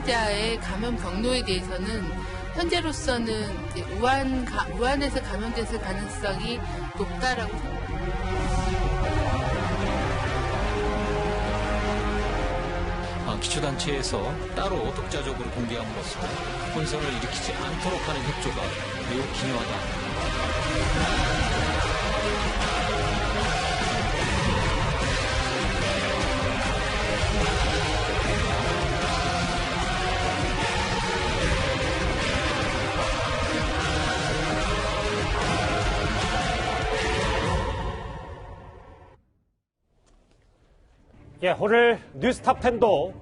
확진자의 감염 경로에 대해서는 현재로서는 이제 우한에서 감염됐을 가능성이 높다라고 생각합니다. 기초단체에서 따로 독자적으로 공개함으로써 혼선을 일으키지 않도록 하는 협조가 매우 기묘하다. 예, 오늘 뉴스탑 10도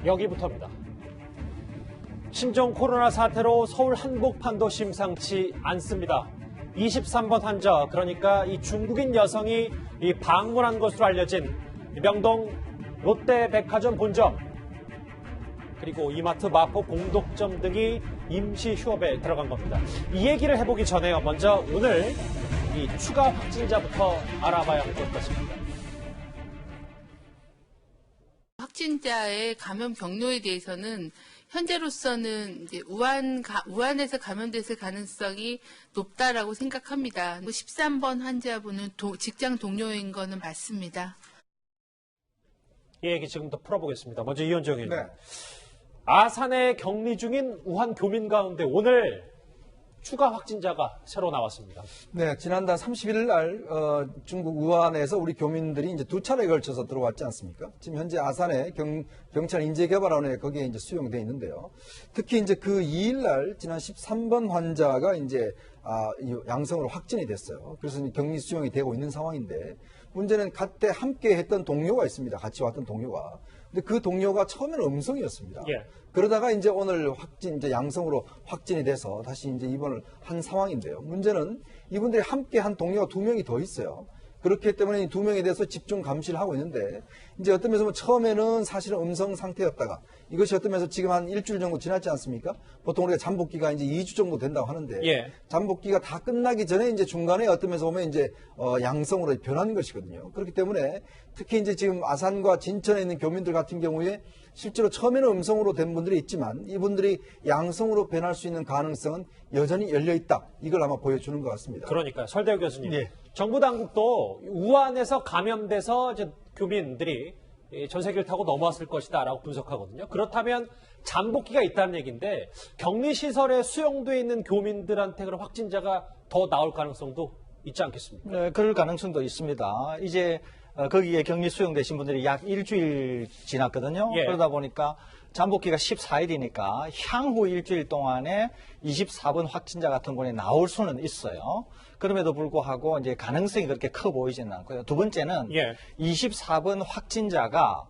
여기부터입니다. 신종 코로나 사태로 서울 한복판도 심상치 않습니다. 23번 환자, 그러니까 이 중국인 여성이 방문한 것으로 알려진 명동 롯데백화점 본점, 그리고 이마트 마포 공덕점 등이 임시 휴업에 들어간 겁니다. 이 얘기를 해보기 전에요. 먼저 오늘 이 추가 확진자부터 알아봐야 할 것 같습니다. 확진자의 감염 경로에 대해서는 현재로서는 이제 우한에서 감염됐을 가능성이 높다라고 생각합니다. 13번 환자분은 직장 동료인 거는 맞습니다. 이 얘기 지금부터 풀어보겠습니다. 먼저 이현정 의원님. 네. 아산에 격리 중인 우한 교민 가운데 오늘 추가 확진자가 새로 나왔습니다. 네, 지난달 30일 날 중국 우한에서 우리 교민들이 이제 두 차례에 걸쳐서 들어왔지 않습니까? 지금 현재 아산에 경찰 인재개발원에 거기에 이제 수용돼 있는데요. 특히 이제 그 2일 날 지난 13번 환자가 이제 양성으로 확진이 됐어요. 그래서 이제 격리 수용이 되고 있는 상황인데 문제는 그때 함께 했던 동료가 있습니다. 같이 왔던 동료가. 근데 그 동료가 처음에는 음성이었습니다. 예. 그러다가 이제 오늘 이제 양성으로 확진이 돼서 다시 이제 입원을 한 상황인데요. 문제는 이분들이 함께 한 동료가 2명이 더 있어요. 그렇기 때문에 이 2명에 대해서 집중 감시를 하고 있는데 이제 어떤 면에서 처음에는 사실은 음성 상태였다가 이것이 어떤 면에서 지금 한 일주일 정도 지났지 않습니까? 보통 우리가 잠복기가 이제 2주 정도 된다고 하는데 예. 잠복기가 다 끝나기 전에 이제 중간에 어떤 면에서 보면 이제 양성으로 변한 것이거든요. 그렇기 때문에 특히 이제 지금 아산과 진천에 있는 교민들 같은 경우에 실제로 처음에는 음성으로 된 분들이 있지만 이분들이 양성으로 변할 수 있는 가능성은 여전히 열려 있다. 이걸 아마 보여주는 것 같습니다. 그러니까요. 설대우 교수님. 예. 정부 당국도 우한에서 감염돼서 이제 교민들이 전세기를 타고 넘어왔을 것이다라고 분석하거든요. 그렇다면 잠복기가 있다는 얘기인데 격리시설에 수용돼 있는 교민들한테 그런 확진자가 더 나올 가능성도 있지 않겠습니까? 네, 그럴 가능성도 있습니다. 이제 거기에 격리 수용되신 분들이 약 일주일 지났거든요. 예. 그러다 보니까 잠복기가 14일이니까 향후 일주일 동안에 24번 확진자 같은 분이 나올 수는 있어요. 그럼에도 불구하고 이제 가능성이 그렇게 커 보이지는 않고요. 두 번째는 예. 24번 확진자가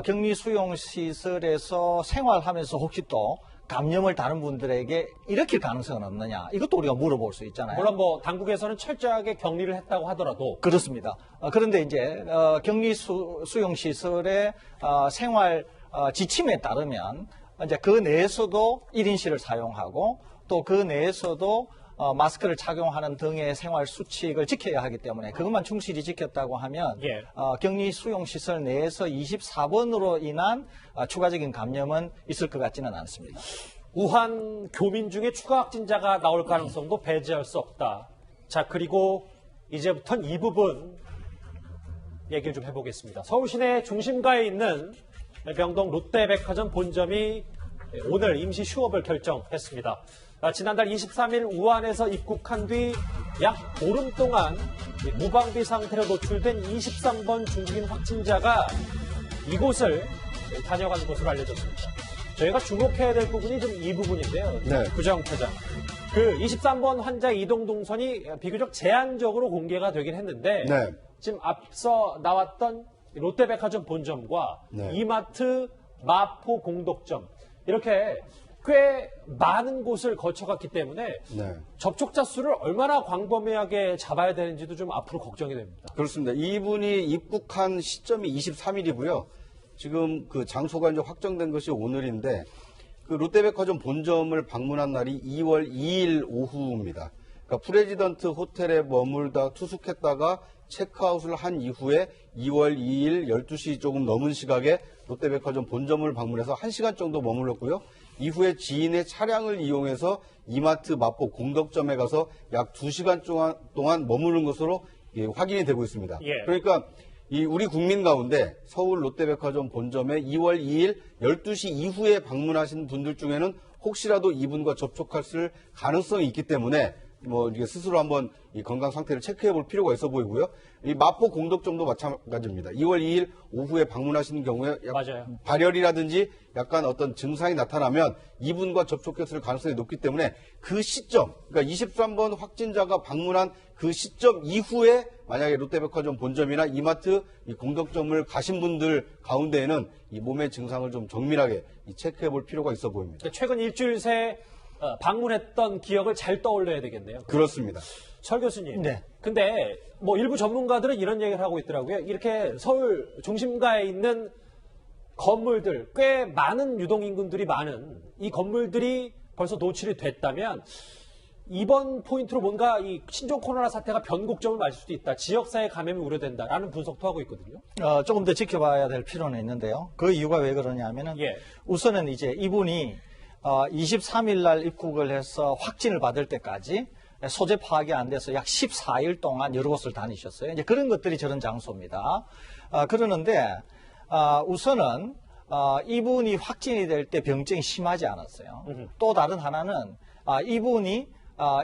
격리 수용 시설에서 생활하면서 혹시 또 감염을 다른 분들에게 일으킬 가능성은 없느냐. 이것도 우리가 물어볼 수 있잖아요. 물론 뭐 당국에서는 철저하게 격리를 했다고 하더라도 그렇습니다. 그런데 이제 격리 수용 시설의 생활 지침에 따르면 이제 그 내에서도 1인실을 사용하고 또 그 내에서도 마스크를 착용하는 등의 생활 수칙을 지켜야 하기 때문에 그것만 충실히 지켰다고 하면 예. 격리 수용 시설 내에서 24번으로 인한 추가적인 감염은 있을 것 같지는 않습니다. 우한 교민 중에 추가 확진자가 나올 가능성도 배제할 수 없다. 자, 그리고 이제부터는 이 부분 얘기를 좀 해보겠습니다. 서울 시내 중심가에 있는 명동 롯데백화점 본점이 오늘 임시 휴업을 결정했습니다. 지난달 23일 우한에서 입국한 뒤 약 보름 동안 무방비 상태로 노출된 23번 중국인 확진자가 이곳을 다녀간 것으로 알려졌습니다. 저희가 주목해야 될 부분이 좀 이 부분인데요. 네. 구정표장. 그 23번 환자 이동 동선이 비교적 제한적으로 공개가 되긴 했는데 네. 지금 앞서 나왔던 롯데백화점 본점과 네. 이마트 마포 공덕점 이렇게 꽤 많은 곳을 거쳐갔기 때문에 네. 접촉자 수를 얼마나 광범위하게 잡아야 되는지도 좀 앞으로 걱정이 됩니다. 그렇습니다. 이분이 입국한 시점이 23일이고요. 지금 그 장소가 이제 확정된 것이 오늘인데 그 롯데백화점 본점을 방문한 날이 2월 2일 오후입니다. 그러니까 프레지던트 호텔에 머물다 투숙했다가 체크아웃을 한 이후에 2월 2일 12시 조금 넘은 시각에 롯데백화점 본점을 방문해서 1시간 정도 머물렀고요. 이후에 지인의 차량을 이용해서 이마트 마포 공덕점에 가서 약 2시간 동안 머무른 것으로 확인이 되고 있습니다. 예. 그러니까 우리 국민 가운데 서울 롯데백화점 본점에 2월 2일 12시 이후에 방문하신 분들 중에는 혹시라도 이분과 접촉했을 가능성이 있기 때문에 이게 스스로 한번 이 건강 상태를 체크해 볼 필요가 있어 보이고요. 이 마포 공덕점도 마찬가지입니다. 2월 2일 오후에 방문하시는 경우에 맞아요. 발열이라든지 약간 어떤 증상이 나타나면 이분과 접촉했을 가능성이 높기 때문에 그 시점, 그러니까 23번 확진자가 방문한 그 시점 이후에 만약에 롯데백화점 본점이나 이마트 이 공덕점을 가신 분들 가운데에는 이 몸의 증상을 좀 정밀하게 체크해 볼 필요가 있어 보입니다. 최근 일주일 새 방문했던 기억을 잘 떠올려야 되겠네요. 그렇습니다. 철 교수님. 네. 근데 일부 전문가들은 이런 얘기를 하고 있더라고요. 이렇게 서울 중심가에 있는 건물들, 꽤 많은 유동인구들이 많은 이 건물들이 벌써 노출이 됐다면 이번 포인트로 뭔가 이 신종 코로나 사태가 변곡점을 맞을 수도 있다. 지역사회 감염이 우려된다라는 분석도 하고 있거든요. 조금 더 지켜봐야 될 필요는 있는데요. 그 이유가 왜 그러냐면은 예. 우선은 이제 이분이 23일 날 입국을 해서 확진을 받을 때까지 소재 파악이 안 돼서 약 14일 동안 여러 곳을 다니셨어요. 이제 그런 것들이 저런 장소입니다. 그러는데 우선은 이분이 확진이 될 때 병증이 심하지 않았어요. 또 다른 하나는 이분이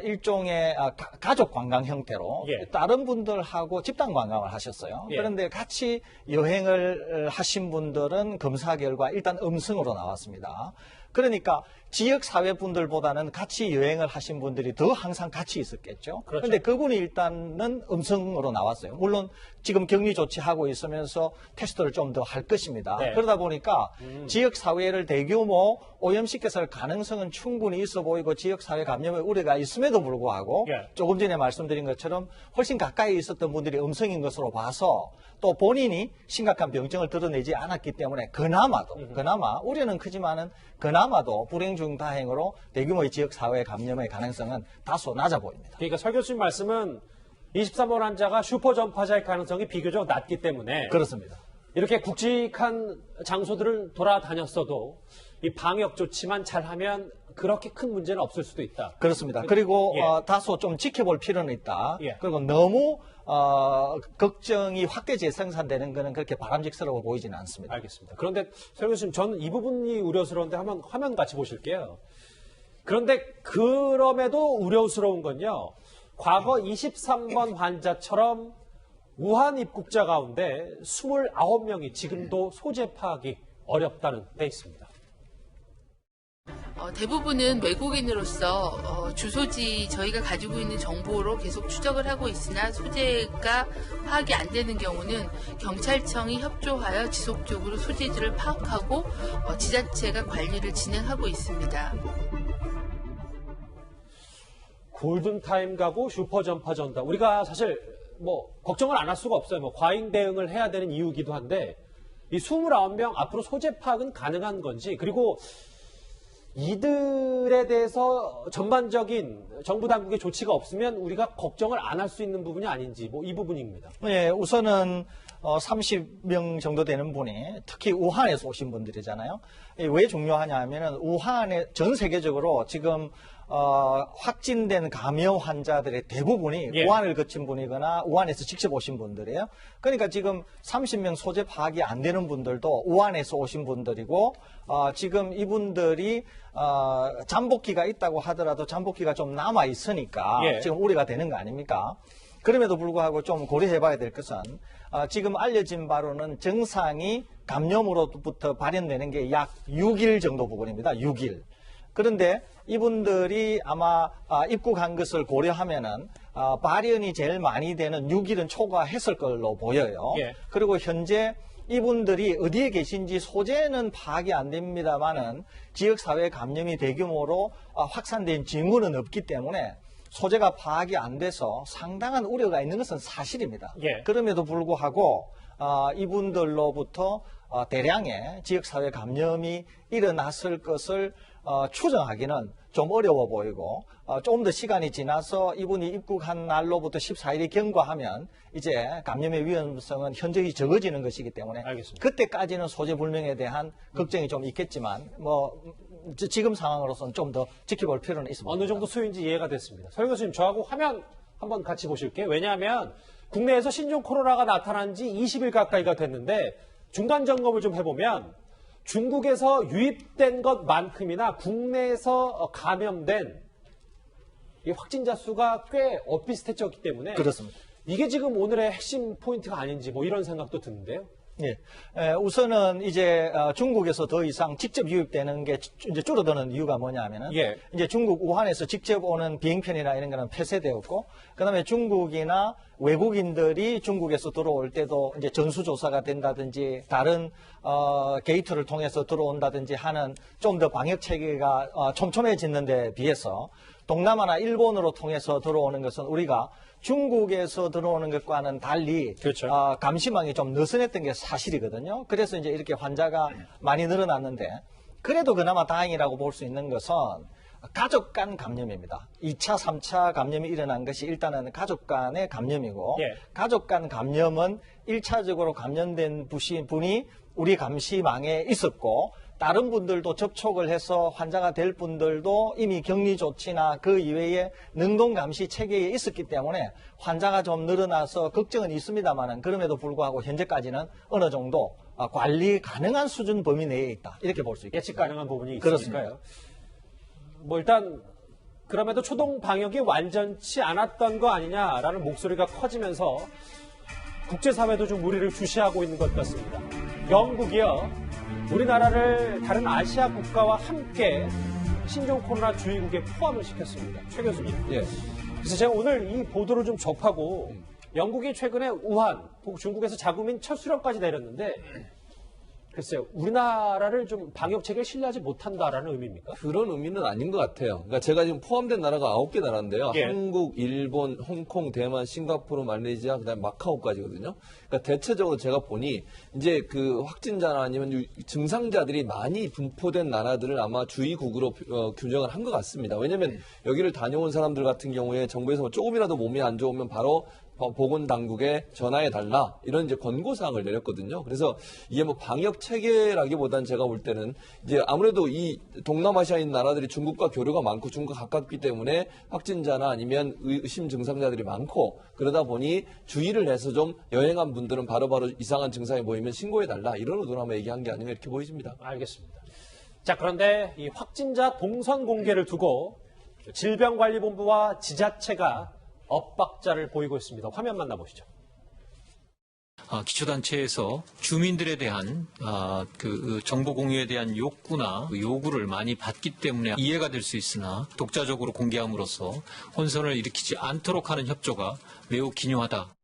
일종의 가족 관광 형태로 예. 다른 분들하고 집단 관광을 하셨어요. 예. 그런데 같이 여행을 하신 분들은 검사 결과 일단 음성으로 나왔습니다. 그러니까 지역 사회 분들보다는 같이 여행을 하신 분들이 더 항상 같이 있었겠죠. 그렇죠. 그런데 그분이 일단은 음성으로 나왔어요. 물론 지금 격리 조치하고 있으면서 테스트를 좀 더 할 것입니다. 네. 그러다 보니까 지역 사회를 대규모 오염시켰을 가능성은 충분히 있어 보이고 지역 사회 감염의 우려가 있음에도 불구하고 예. 조금 전에 말씀드린 것처럼 훨씬 가까이 있었던 분들이 음성인 것으로 봐서 또 본인이 심각한 병증을 드러내지 않았기 때문에 그나마 우려는 크지만은 그나마도 불행 중 다행으로 대규모의 지역 사회 감염의 가능성은 다소 낮아 보입니다. 그러니까 설 교수님 말씀은 23번 환자가 슈퍼 전파자일 가능성이 비교적 낮기 때문에 그렇습니다. 이렇게 굵직한 장소들을 돌아다녔어도 이 방역 조치만 잘하면 그렇게 큰 문제는 없을 수도 있다. 그렇습니다. 그리고 예. 다소 좀 지켜볼 필요는 있다. 예. 그리고 너무 걱정이 확대 재생산되는 것은 그렇게 바람직스러워 보이지는 않습니다. 알겠습니다. 그런데 설 교수님, 저는 이 부분이 우려스러운데 한번 화면 같이 보실게요. 그런데 그럼에도 우려스러운 건요. 과거 23번 환자처럼 우한 입국자 가운데 29명이 지금도 소재 파악이 어렵다는 데 있습니다. 대부분은 외국인으로서 주소지 저희가 가지고 있는 정보로 계속 추적을 하고 있으나 소재가 파악이 안 되는 경우는 경찰청이 협조하여 지속적으로 소재지를 파악하고 지자체가 관리를 진행하고 있습니다. 골든타임 가고 슈퍼 전파 전다. 우리가 사실 걱정을 안 할 수가 없어요. 과잉 대응을 해야 되는 이유기도 한데 이 29명 앞으로 소재 파악은 가능한 건지, 그리고 이들에 대해서 전반적인 정부 당국의 조치가 없으면 우리가 걱정을 안 할 수 있는 부분이 아닌지 이 부분입니다. 네, 우선은 30명 정도 되는 분이 특히 우한에서 오신 분들이잖아요. 왜 중요하냐 하면은 우한에 전 세계적으로 지금 확진된 감염 환자들의 대부분이 예. 우한을 거친 분이거나 우한에서 직접 오신 분들이에요. 그러니까 지금 30명 소재 파악이 안 되는 분들도 우한에서 오신 분들이고 지금 이분들이 잠복기가 있다고 하더라도 잠복기가 좀 남아 있으니까 예. 지금 우려가 되는 거 아닙니까? 그럼에도 불구하고 좀 고려해봐야 될 것은 지금 알려진 바로는 증상이 감염으로부터 발현되는 게 약 6일 정도 부분입니다. 6일. 그런데 이분들이 아마 입국한 것을 고려하면은 발현이 제일 많이 되는 6일은 초과했을 걸로 보여요. 예. 그리고 현재 이분들이 어디에 계신지 소재는 파악이 안 됩니다만은 지역사회 감염이 대규모로 확산된 징후는 없기 때문에 소재가 파악이 안 돼서 상당한 우려가 있는 것은 사실입니다. 예. 그럼에도 불구하고 이분들로부터 대량의 지역사회 감염이 일어났을 것을 추정하기는 좀 어려워 보이고 조금 더 시간이 지나서 이분이 입국한 날로부터 14일이 경과하면 이제 감염의 위험성은 현저히 적어지는 것이기 때문에 알겠습니다. 그때까지는 소재불명에 대한 걱정이 좀 있겠지만 뭐 지금 상황으로서는 좀 더 지켜볼 필요는 있습니다. 어느 정도 수요인지 이해가 됐습니다. 설 교수님, 저하고 화면 한번 같이 보실게요. 왜냐하면 국내에서 신종 코로나가 나타난 지 20일 가까이가 됐는데 중간 점검을 좀 해보면 중국에서 유입된 것만큼이나 국내에서 감염된 이 확진자 수가 꽤 엇비슷했기 때문에 그렇습니다. 이게 지금 오늘의 핵심 포인트가 아닌지 뭐 이런 생각도 드는데요. 예. 우선은 이제 중국에서 더 이상 직접 유입되는 게 이제 줄어드는 이유가 뭐냐면은 예. 이제 중국 우한에서 직접 오는 비행편이나 이런 거는 폐쇄되었고 그다음에 중국이나 외국인들이 중국에서 들어올 때도 이제 전수조사가 된다든지 다른 게이트를 통해서 들어온다든지 하는 좀 더 방역 체계가 촘촘해지는 데 비해서 동남아나 일본으로 통해서 들어오는 것은 우리가 중국에서 들어오는 것과는 달리 그렇죠. 감시망이 좀 느슨했던 게 사실이거든요. 그래서 이제 이렇게 환자가 많이 늘어났는데 그래도 그나마 다행이라고 볼 수 있는 것은 가족 간 감염입니다. 2차, 3차 감염이 일어난 것이 일단은 가족 간의 감염이고 예. 가족 간 감염은 1차적으로 감염된 분이 우리 감시망에 있었고 다른 분들도 접촉을 해서 환자가 될 분들도 이미 격리 조치나 그 이외에 능동 감시 체계에 있었기 때문에 환자가 좀 늘어나서 걱정은 있습니다만은 그럼에도 불구하고 현재까지는 어느 정도 관리 가능한 수준 범위 내에 있다. 이렇게 볼 수 있겠습니다. 예측 가능한 부분이 그렇습니다. 있으니까요. 뭐 일단 그럼에도 초동 방역이 완전치 않았던 거 아니냐라는 목소리가 커지면서 국제사회도 좀 우리를 주시하고 있는 것 같습니다. 영국이요. 우리나라를 다른 아시아 국가와 함께 신종 코로나 주의국에 포함을 시켰습니다. 최 교수님. 예. 그래서 제가 오늘 이 보도를 좀 접하고 영국이 최근에 우한, 중국에서 자국민 첫 수령까지 내렸는데 글쎄요, 우리나라를 좀 방역 체계를 신뢰하지 못한다라는 의미입니까? 그런 의미는 아닌 것 같아요. 그러니까 제가 지금 포함된 나라가 9개 나라인데요. 예. 한국, 일본, 홍콩, 대만, 싱가포르, 말레이시아, 그다음에 마카오까지거든요. 그러니까 대체적으로 제가 보니 이제 그 확진자나 아니면 증상자들이 많이 분포된 나라들을 아마 주의국으로 규정을 한 것 같습니다. 왜냐하면 여기를 다녀온 사람들 같은 경우에 정부에서 조금이라도 몸이 안 좋으면 바로 보건당국에 전화해달라 이런 이제 권고사항을 내렸거든요. 그래서 이게 뭐 방역 체계라기보다는 제가 볼 때는 이제 아무래도 이 동남아시아인 나라들이 중국과 교류가 많고 중국과 가깝기 때문에 확진자나 아니면 의심 증상자들이 많고 그러다 보니 주의를 해서 좀 여행한 분들은 바로바로 이상한 증상이 보이면 신고해달라 이런 의도로 아마 얘기한 게 아닌가 이렇게 보여집니다. 알겠습니다. 자, 그런데 이 확진자 동선 공개를 두고 질병관리본부와 지자체가 엇박자를 보이고 있습니다. 화면 만나보시죠. 기초단체에서 주민들에 대한 그 정보 공유에 대한 욕구나 요구를 많이 받기 때문에 이해가 될 수 있으나 독자적으로 공개함으로써 혼선을 일으키지 않도록 하는 협조가 매우 기묘하다.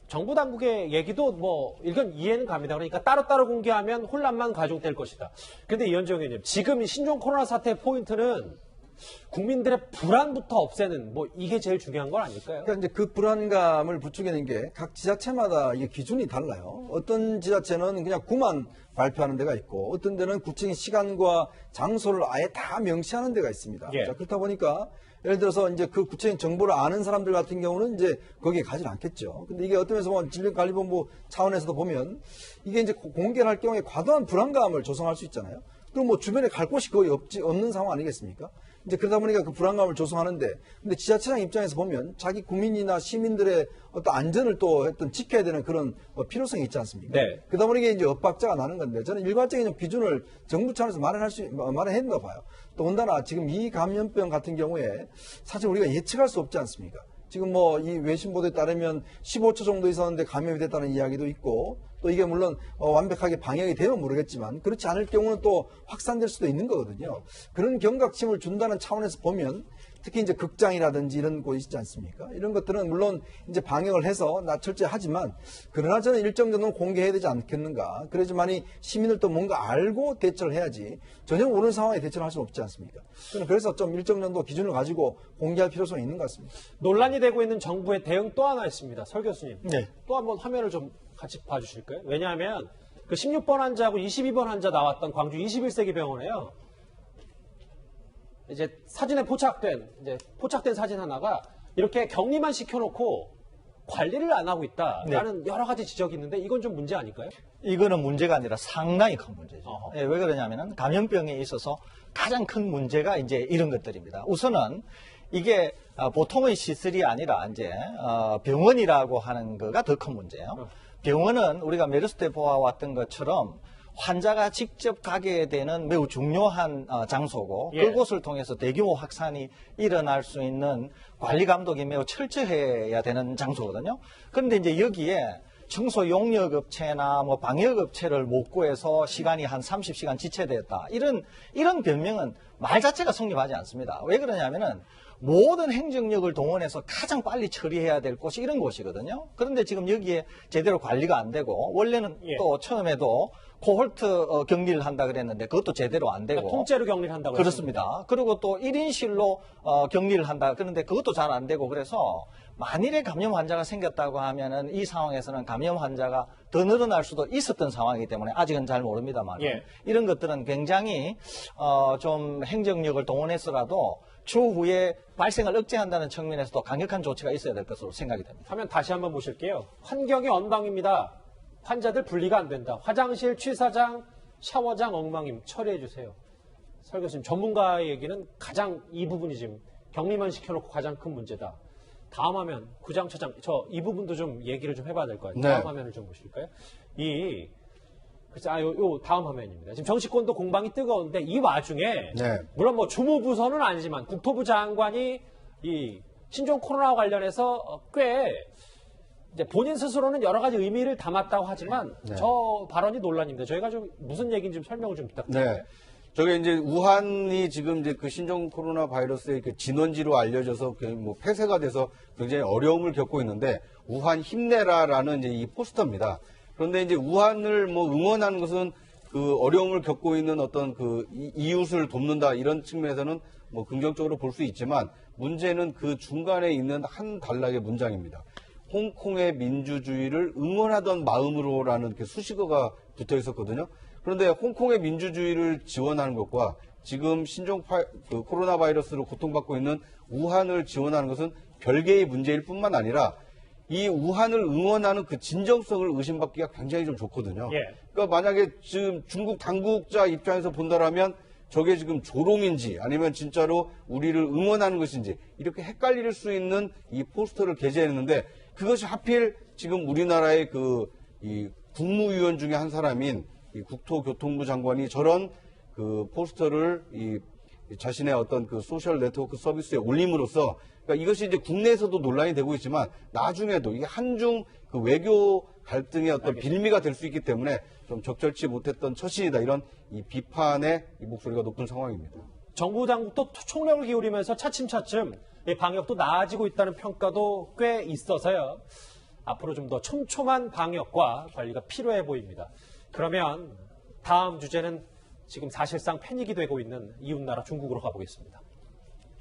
정부 당국의 얘기도 뭐 이건 이해는 갑니다. 그러니까 따로따로 공개하면 혼란만 가중될 것이다. 그런데 이현정 의원님, 지금 이 신종 코로나 사태의 포인트는 국민들의 불안부터 없애는 뭐 이게 제일 중요한 건 아닐까요? 그러니까 이제 그 불안감을 부추기는 게 각 지자체마다 이게 기준이 달라요. 어떤 지자체는 그냥 구만 발표하는 데가 있고 어떤 데는 구체적인 시간과 장소를 아예 다 명시하는 데가 있습니다. 예. 자, 그렇다 보니까 예를 들어서 이제 그 구체적인 정보를 아는 사람들 같은 경우는 이제 거기에 가지 않겠죠. 근데 이게 어떤 면에서 보면 질병관리본부 차원에서도 보면 이게 이제 공개를 할 경우에 과도한 불안감을 조성할 수 있잖아요. 그럼 뭐 주변에 갈 곳이 거의 없는 상황 아니겠습니까? 이제 그러다 보니까 그 불안감을 조성하는데, 근데 지자체장 입장에서 보면 자기 국민이나 시민들의 어떤 안전을 또 어떤 지켜야 되는 그런 필요성이 있지 않습니까? 네. 그러다 보니까 이제 엇박자가 나는 건데, 저는 일괄적인 기준을 정부 차원에서 마련했는가 봐요. 또 온다나 지금 이 감염병 같은 경우에 사실 우리가 예측할 수 없지 않습니까? 지금 뭐 이 외신 보도에 따르면 15초 정도 있었는데 감염이 됐다는 이야기도 있고 또 이게 물론 완벽하게 방역이 되면 모르겠지만 그렇지 않을 경우는 또 확산될 수도 있는 거거든요. 그런 경각심을 준다는 차원에서 보면 특히 이제 극장이라든지 이런 곳이 있지 않습니까? 이런 것들은 물론 이제 방역을 해서 철저히 하지만 그러나 저는 일정 정도는 공개해야 되지 않겠는가. 그래야지만이 시민들도 뭔가 알고 대처를 해야지 전혀 모르는 상황에 대처를 할 수는 없지 않습니까? 저는 그래서 좀 일정 정도 기준을 가지고 공개할 필요성이 있는 것 같습니다. 논란이 되고 있는 정부의 대응 또 하나 있습니다. 설 교수님. 네. 또 한번 화면을 좀 같이 봐주실까요? 왜냐하면 그 16번 환자하고 22번 환자 나왔던 광주 21세기 병원에요. 이제 사진에 포착된 사진 하나가 이렇게 격리만 시켜놓고 관리를 안 하고 있다라는 여러 가지 지적이 있는데 이건 좀 문제 아닐까요? 이거는 문제가 아니라 상당히 큰 문제죠. 어허. 예, 왜 그러냐면은 감염병에 있어서 가장 큰 문제가 이제 이런 것들입니다. 우선은 이게 보통의 시설이 아니라 이제 병원이라고 하는 거가 더 큰 문제예요. 병원은 우리가 메르스 때 보아왔던 것처럼 환자가 직접 가게 되는 매우 중요한 장소고 예. 그곳을 통해서 대규모 확산이 일어날 수 있는 관리 감독이 매우 철저해야 되는 장소거든요. 그런데 이제 여기에 청소 용역 업체나 뭐 방역 업체를 못 구해서 시간이 한 30시간 지체됐다. 이런 변명은 말 자체가 성립하지 않습니다. 왜 그러냐면은 모든 행정력을 동원해서 가장 빨리 처리해야 될 곳이 이런 곳이거든요. 그런데 지금 여기에 제대로 관리가 안 되고 원래는 예. 또 처음에도 코홀트 격리를 한다 그랬는데 그것도 제대로 안 되고 그러니까 통째로 격리를 한다고 그렇습니다. 그리고 또 1인실로 격리를 한다. 그런데 그것도 잘 안 되고 그래서 만일에 감염 환자가 생겼다고 하면은 이 상황에서는 감염 환자가 더 늘어날 수도 있었던 상황이기 때문에 아직은 잘 모릅니다만 예. 이런 것들은 굉장히 좀 행정력을 동원해서라도 추후에 발생을 억제한다는 측면에서도 강력한 조치가 있어야 될 것으로 생각이 됩니다. 화면 다시 한번 보실게요. 환경이 엉망입니다. 환자들 분리가 안 된다. 화장실, 취사장, 샤워장 엉망임 처리해 주세요. 설 교수님, 전문가의 얘기는 가장 이 부분이 지금 격리만 시켜놓고 가장 큰 문제다. 다음 화면, 구장처장, 이 부분도 좀 얘기를 좀 해봐야 될 것 같아요. 네. 다음 화면을 좀 보실까요? 요 다음 화면입니다. 지금 정치권도 공방이 뜨거운데 이 와중에 네. 물론 뭐 주무부서는 아니지만 국토부 장관이 이 신종 코로나와 관련해서 꽤 이제 본인 스스로는 여러 가지 의미를 담았다고 하지만 저 발언이 논란입니다. 저희가 좀 무슨 얘기인지 좀 설명을 좀 부탁드립니다. 네. 저게 이제 우한이 지금 이제 그 신종 코로나 바이러스의 그 진원지로 알려져서 뭐 폐쇄가 돼서 굉장히 어려움을 겪고 있는데 우한 힘내라라는 이제 이 포스터입니다. 그런데 이제 우한을 뭐 응원하는 것은 그 어려움을 겪고 있는 어떤 그 이웃을 돕는다 이런 측면에서는 뭐 긍정적으로 볼 수 있지만 문제는 그 중간에 있는 한 단락의 문장입니다. 홍콩의 민주주의를 응원하던 마음으로라는 그 수식어가 붙어 있었거든요. 그런데 홍콩의 민주주의를 지원하는 것과 지금 그 코로나 바이러스로 고통받고 있는 우한을 지원하는 것은 별개의 문제일 뿐만 아니라 이 우한을 응원하는 그 진정성을 의심받기가 굉장히 좀 좋거든요. 예. 그러니까 만약에 지금 중국 당국자 입장에서 본다라면 저게 지금 조롱인지 아니면 진짜로 우리를 응원하는 것인지 이렇게 헷갈릴 수 있는 이 포스터를 게재했는데 그것이 하필 지금 우리나라의 이 국무위원 중에 한 사람인 이 국토교통부 장관이 저런 그 포스터를 이 자신의 어떤 그 소셜 네트워크 서비스에 올림으로써 그러니까 이것이 이제 국내에서도 논란이 되고 있지만 나중에도 이게 한중 그 외교 갈등의 어떤 빌미가 될 수 있기 때문에 좀 적절치 못했던 처신이다 이런 이 비판의 이 목소리가 높은 상황입니다. 정부 당국도 총력을 기울이면서 차츰차츰 이 방역도 나아지고 있다는 평가도 꽤 있어서요. 앞으로 좀 더 촘촘한 방역과 관리가 필요해 보입니다. 그러면 다음 주제는 지금 사실상 패닉이 되고 있는 이웃나라 중국으로 가보겠습니다.